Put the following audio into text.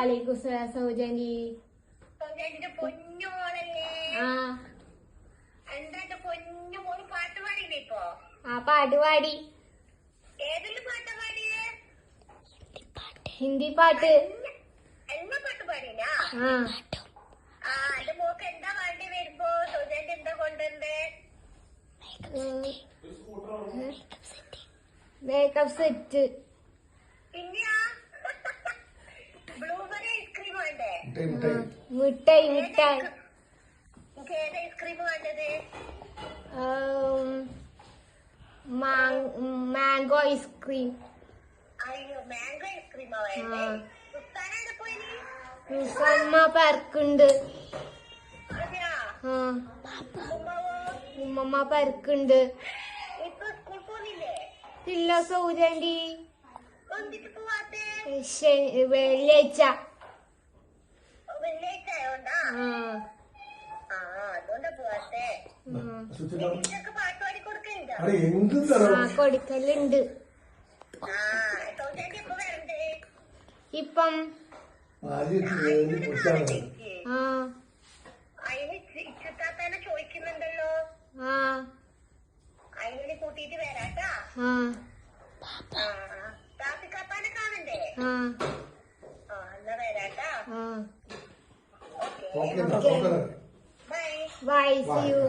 വാലേക്കും സലാം സൗജന്യ. സൗജന്യന്റെ പൊന്നുമോളല്ലേ? ആ എന്താ പൊന്നുമോള് പാട്ട് പാടിയില്ലേ ഇപ്പൊ? ആ പാട്ട് പാടി. ഏതെല്ലാം പാട്ടാ പാടിയേ? ഹിന്ദി പാട്ട്. എല്ലാ പാട്ട് പാടിനാ? ആ എന്റെ മോക്ക് എന്താ പാടി വരുമ്പോ സൗജന്യ എന്താ കൊണ്ടുവരണ്ടേ? Makeup set. പിന്നെയാ ബ്ലൂബെറി ഐസ്ക്രീം വേണ്ടേ? മിഠായി മിഠായി. എനിക്ക് ഏത് ഐസ്ക്രീം വേണ്ടത്? Mango ice cream. അയ്യോ മാംഗോ ഐസ്ക്രീമാ വേണ്ടേ? സുൽത്താനെവിടെ പോയിനി? ഉമ്മ പെരക്കുണ്ട്. അതെയാ? ഉമ്മാവോ? ഉമ്മമ്മ പെരക്കുണ്ട്. ഇപ്പൊ സ്കൂൾ പോന്നില്ലേ? ഇല്ല സൗജന്യ. എന്തിട്ട് പോവാത്തെ? വെള്ളിയാഴ്ച. വെള്ളിയാഴ്ച ആയോണ്ടാ? അതുകൊണ്ടാ പോവാത്തെ. ടീച്ചർക്ക് പാട്ട് പാടി കൊടുക്കലുണ്ടോ? കൊടുക്കലുണ്ട്. സൗജന്യ ഇപ്പൊ വരണ്ടേ? ഇപ്പം അതിന് ഇച്ചിത്താത്തന്നെ ചോദിക്കുന്നുണ്ടല്ലോ. അതിനെ കൂട്ടിട്ട് വരാട്ടാ. താത്തിക്കാപ്പാനെ കാണണ്ടേ? എന്നാ വരാട്ടാ. ബൈ. See you.